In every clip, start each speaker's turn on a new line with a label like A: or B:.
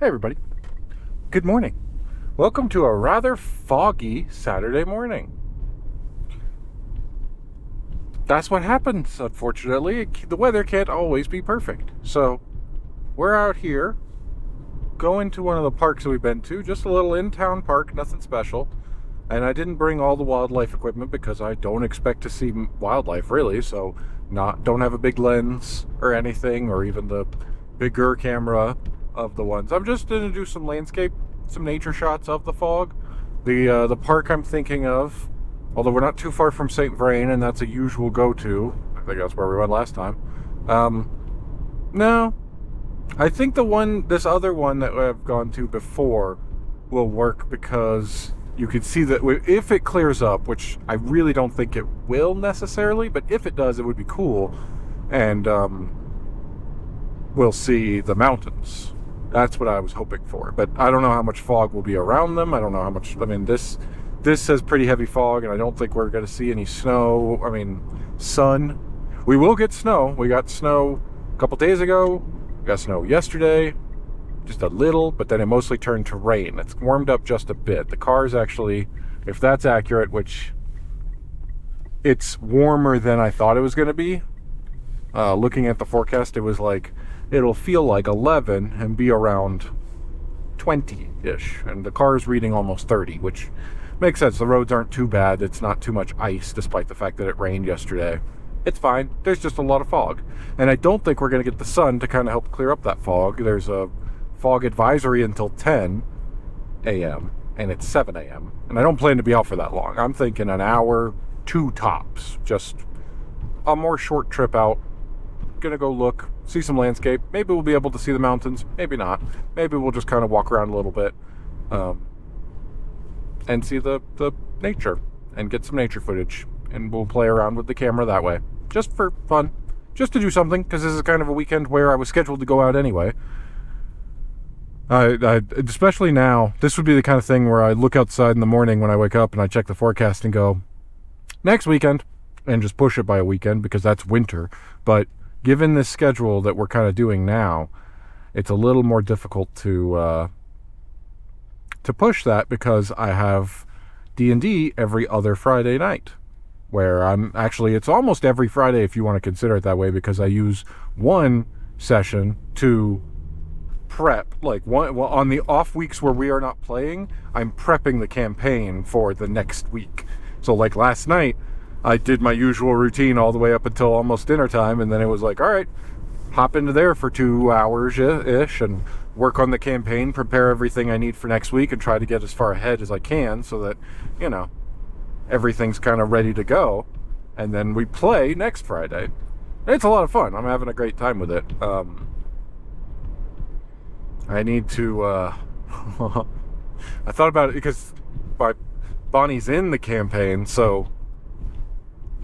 A: Hey everybody, good morning. Welcome to a rather foggy Saturday morning. That's what happens, unfortunately. The weather can't always be perfect. So, we're out here, going to one of the parks that we've been to, just a little in-town park, nothing special. And I didn't bring all the wildlife equipment because I don't expect to see wildlife, really. So, don't have a big lens or anything, or even the bigger camera of the ones. I'm just going to do some landscape, some nature shots of the fog. The park I'm thinking of, although we're not too far from St. Vrain, and that's a usual go-to. I think that's where we went last time. No, I think this other one that I've gone to before will work because you can see that if it clears up, which I really don't think it will necessarily, but if it does, it would be cool. And we'll see the mountains. That's what I was hoping for. But I don't know how much fog will be around them. I don't know how much. I mean, this has pretty heavy fog, and I don't think we're going to see any snow. I mean, sun. We will get snow. We got snow a couple days ago. We got snow yesterday. Just a little, but then it mostly turned to rain. It's warmed up just a bit. The car's actually, if that's accurate, which it's warmer than I thought it was going to be. Looking at the forecast, it was like, it'll feel like 11 and be around 20-ish. And the car's reading almost 30, which makes sense. The roads aren't too bad. It's not too much ice, despite the fact that it rained yesterday. It's fine. There's just a lot of fog. And I don't think we're going to get the sun to kind of help clear up that fog. There's a fog advisory until 10 a.m. and it's 7 a.m. And I don't plan to be out for that long. I'm thinking an hour, 2 tops. Just a more short trip out. Gonna go look, see some landscape. Maybe we'll be able to see the mountains. Maybe not. Maybe we'll just kind of walk around a little bit and see the nature and get some nature footage. And we'll play around with the camera that way. Just for fun. Just to do something, because this is kind of a weekend where I was scheduled to go out anyway. I especially now, this would be the kind of thing where I look outside in the morning when I wake up and I check the forecast and go, next weekend, and just push it by a weekend because that's winter. But given this schedule that we're kind of doing now, it's a little more difficult to push that because I have D&D every other Friday night, where it's almost every Friday if you want to consider it that way, because I use one session to prep, on the off weeks where we are not playing, I'm prepping the campaign for the next week. So like last night, I did my usual routine all the way up until almost dinner time, and then it was like, all right, hop into there for 2 hours-ish and work on the campaign, prepare everything I need for next week, and try to get as far ahead as I can so that, everything's kind of ready to go. And then we play next Friday. It's a lot of fun. I'm having a great time with it. I need to, I thought about it because Bonnie's in the campaign, so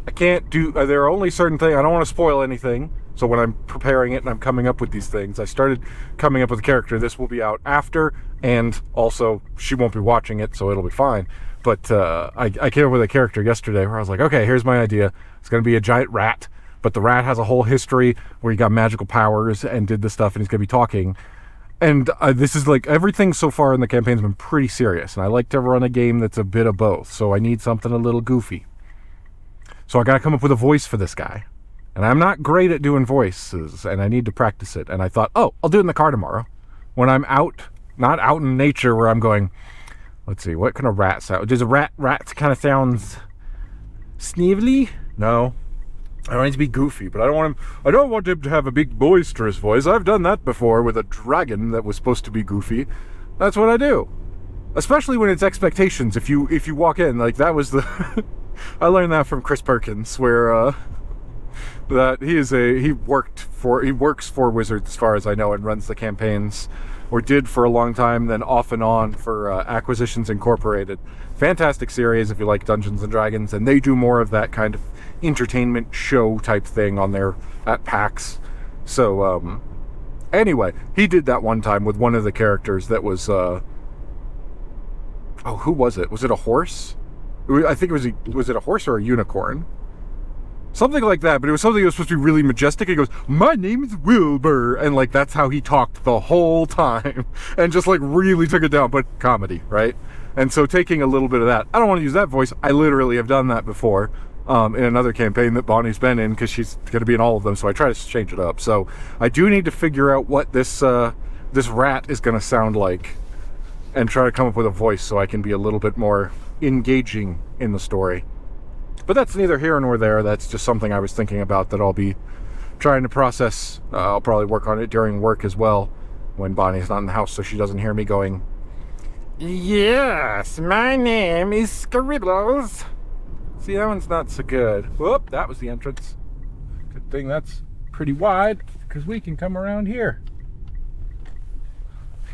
A: I can't there are only certain things, I don't want to spoil anything, so when I'm preparing it and I'm coming up with these things, I started coming up with a character. This will be out after, and also she won't be watching it, so it'll be fine. But I came up with a character yesterday where I was like, okay, here's my idea. It's going to be a giant rat, but the rat has a whole history where he got magical powers and did this stuff, and he's going to be talking. And this is like, everything so far in the campaign's been pretty serious, and I like to run a game that's a bit of both, so I need something a little goofy. So I got to come up with a voice for this guy. And I'm not great at doing voices, and I need to practice it. And I thought, I'll do it in the car tomorrow. When I'm out, not out in nature where I'm going, let's see, what kind of rat sound? Does a rat kind of sounds sneevely? No. I don't need to be goofy, but I don't want him to have a big boisterous voice. I've done that before with a dragon that was supposed to be goofy. That's what I do. Especially when it's expectations. If you walk in, like that was the I learned that from Chris Perkins, where that he works for Wizards as far as I know, and runs the campaigns, or did for a long time, then off and on for Acquisitions Incorporated. Fantastic series if you like Dungeons and Dragons, and they do more of that kind of entertainment show type thing at PAX. So anyway, he did that one time with one of the characters that was who was it? Was it a horse? I think was it a horse or a unicorn? Something like that, but it was something that was supposed to be really majestic. He goes, "My name is Wilbur," and like that's how he talked the whole time, and just like really took it down. But comedy, right? And so taking a little bit of that, I don't want to use that voice. I literally have done that before in another campaign that Bonnie's been in because she's going to be in all of them. So I try to change it up. So I do need to figure out what this rat is going to sound like, and try to come up with a voice so I can be a little bit more engaging in the story. But that's neither here nor there. That's just something I was thinking about that I'll be trying to process. I'll probably work on it during work as well when Bonnie's not in the house so she doesn't hear me going, "Yes, my name is Scribbles." See, that one's not so good. Whoop, that was the entrance. Good thing that's pretty wide because we can come around here.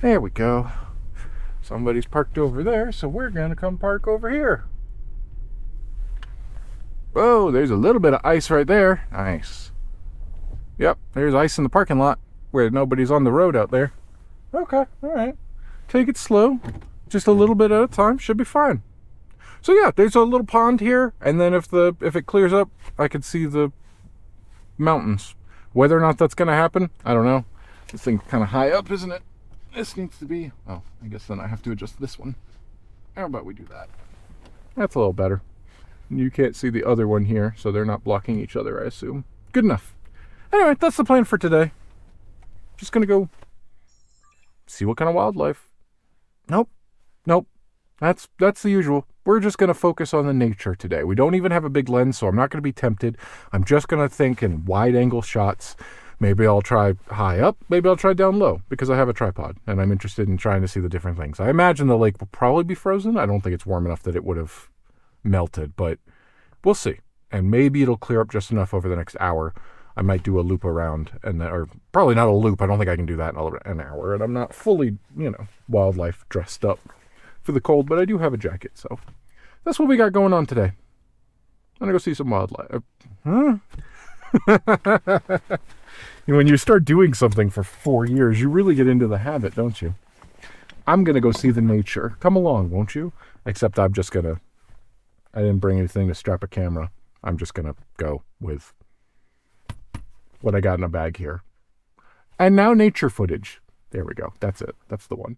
A: There we go. Somebody's parked over there, so we're going to come park over here. Whoa, there's a little bit of ice right there. Nice. Yep, there's ice in the parking lot where nobody's on the road out there. Okay, all right. Take it slow. Just a little bit at a time. Should be fine. So yeah, there's a little pond here, and then if it clears up, I can see the mountains. Whether or not that's going to happen, I don't know. This thing's kind of high up, isn't it? This needs to be... Oh, I guess then I have to adjust this one. How about we do that? That's a little better. You can't see the other one here, so they're not blocking each other, I assume. Good enough. Anyway, that's the plan for today. Just gonna go see what kind of wildlife. Nope. That's the usual. We're just gonna focus on the nature today. We don't even have a big lens, so I'm not gonna be tempted. I'm just gonna think in wide angle shots. Maybe I'll try high up, maybe I'll try down low, because I have a tripod, and I'm interested in trying to see the different things. I imagine the lake will probably be frozen. I don't think it's warm enough that it would have melted, but we'll see. And maybe it'll clear up just enough over the next hour. I might do a loop around, or probably not a loop. I don't think I can do that in an hour, and I'm not fully, wildlife dressed up for the cold, but I do have a jacket, so that's what we got going on today. I'm gonna go see some wildlife. When you start doing something for 4 years, you really get into the habit, don't you? I'm gonna go see the nature. Come along, won't you? Except I didn't bring anything to strap a camera. I'm just gonna go with what I got in a bag here. And now nature footage. There we go. That's it. That's the one.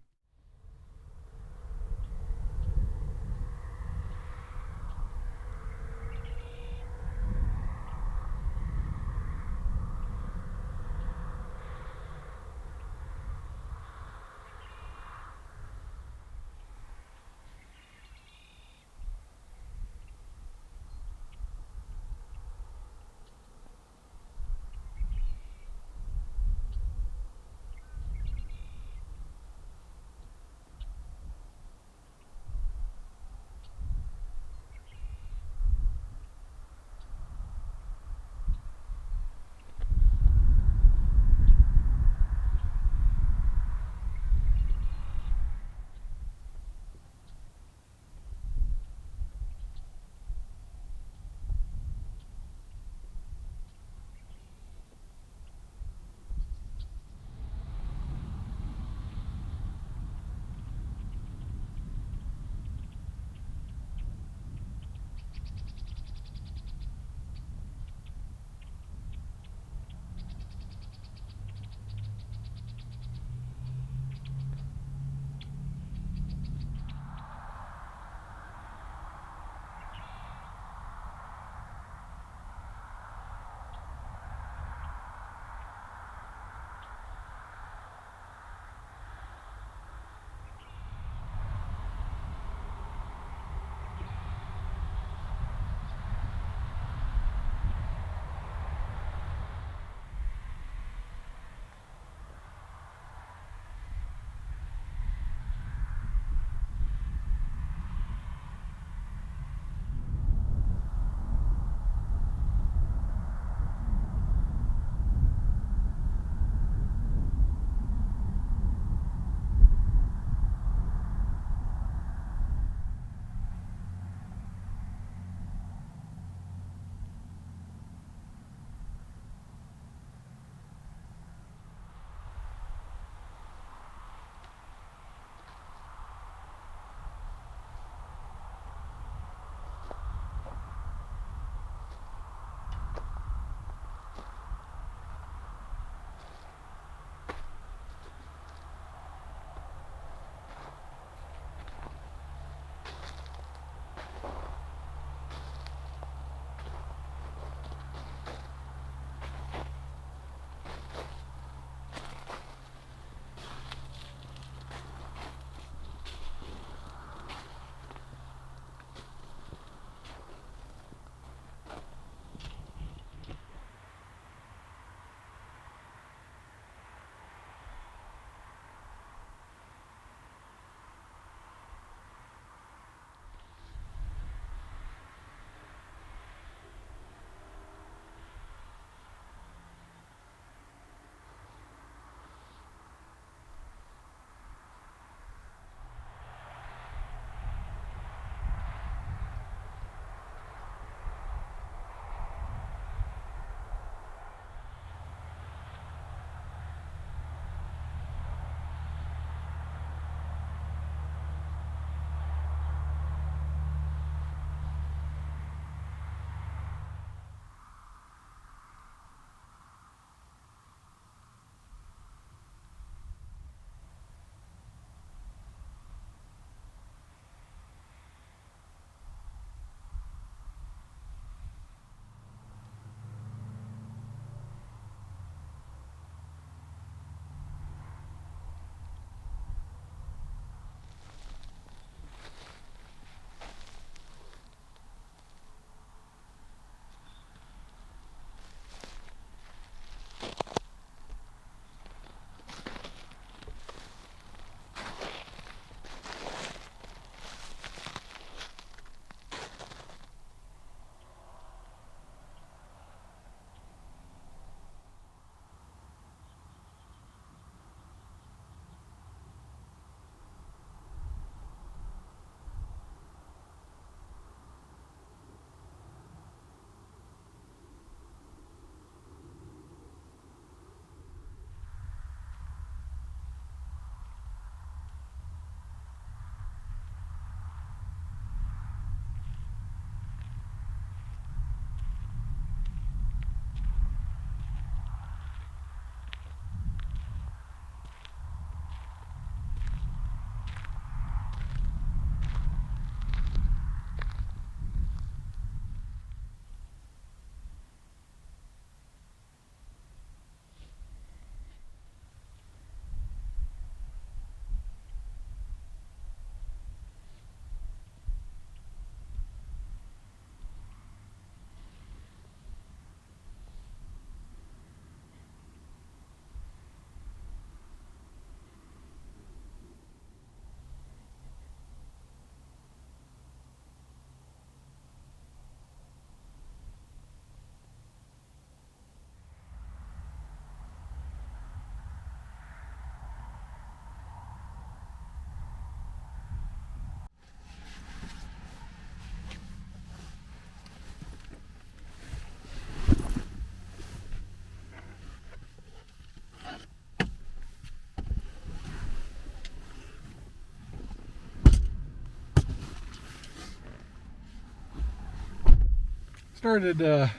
A: started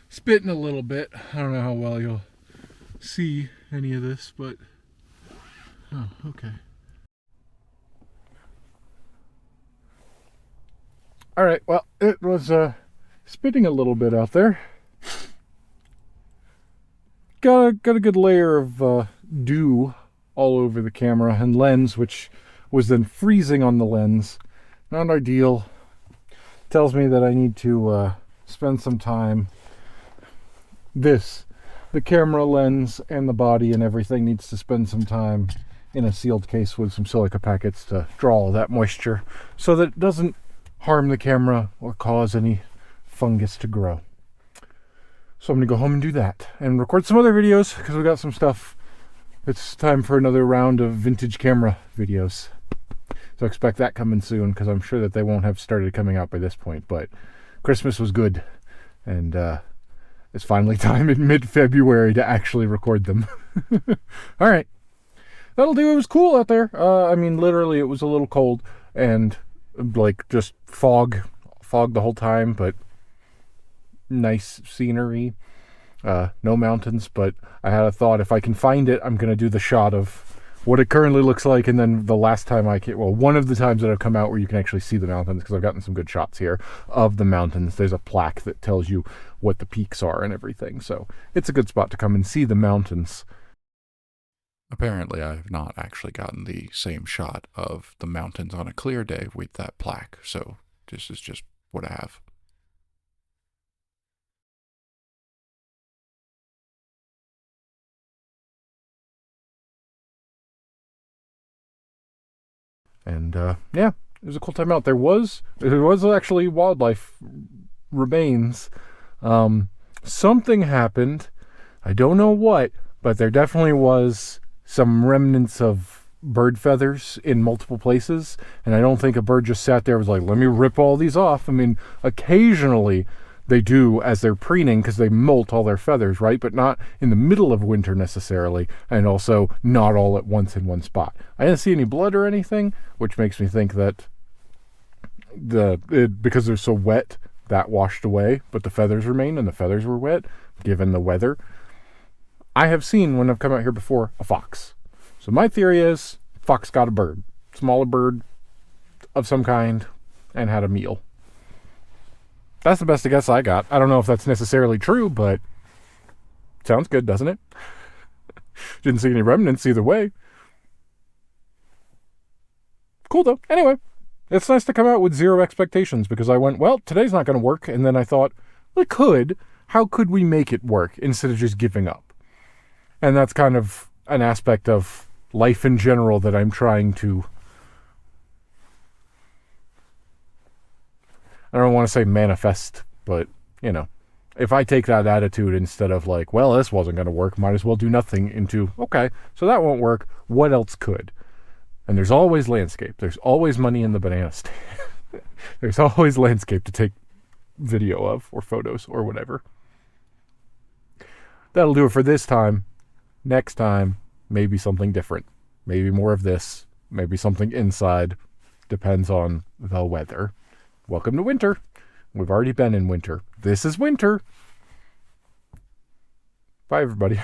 A: spitting a little bit. I don't know how well you'll see any of this, but oh, okay. All right, well, it was spitting a little bit out there. Got a good layer of dew all over the camera and lens, which was then freezing on the lens. Not ideal. Tells me that I need to spend some time. The camera lens and the body and everything needs to spend some time in a sealed case with some silica packets to draw all that moisture so that it doesn't harm the camera or cause any fungus to grow. So I'm gonna go home and do that and record some other videos because we got some stuff. It's time for another round of vintage camera videos. So expect that coming soon because I'm sure that they won't have started coming out by this point, but Christmas was good and it's finally time in mid-February to actually record them. All right, that'll do. It was cool out there. I mean, literally it was a little cold and like just fog the whole time, but nice scenery. No mountains, but I had a thought, if I can find it, I'm going to do the shot of what it currently looks like, and then the last time one of the times that I've come out where you can actually see the mountains, because I've gotten some good shots here of the mountains. There's a plaque that tells you what the peaks are and everything, so it's a good spot to come and see the mountains.
B: Apparently, I've not actually gotten the same shot of the mountains on a clear day with that plaque, so this is just what I have.
A: And yeah, it was a cool time out. There was actually wildlife remains. Something happened. I don't know what, but there definitely was some remnants of bird feathers in multiple places. And I don't think a bird just sat there and was like, let me rip all these off. I mean, occasionally they do as they're preening because they molt all their feathers, right? But not in the middle of winter necessarily, and also not all at once in one spot. I didn't see any blood or anything, which makes me think that because they're so wet, that washed away, but the feathers remained, and the feathers were wet, given the weather. I have seen, when I've come out here before, a fox. So my theory is, fox got a bird. Smaller bird of some kind, and had a meal. That's the best guess I got. I don't know if that's necessarily true, but sounds good, doesn't it? Didn't see any remnants either way. Cool though. Anyway, it's nice to come out with zero expectations because I went, well, today's not going to work. And then I thought, well, it could. How could we make it work instead of just giving up? And that's kind of an aspect of life in general that I'm trying to, I don't want to say manifest, but, you know, if I take that attitude instead of like, well, this wasn't going to work, might as well do nothing, into, okay, so that won't work, what else could? And there's always landscape. There's always money in the banana stand. There's always landscape to take video of, or photos, or whatever. That'll do it for this time. Next time, maybe something different. Maybe more of this. Maybe something inside. Depends on the weather. Welcome to winter. We've already been in winter. This is winter. Bye, everybody.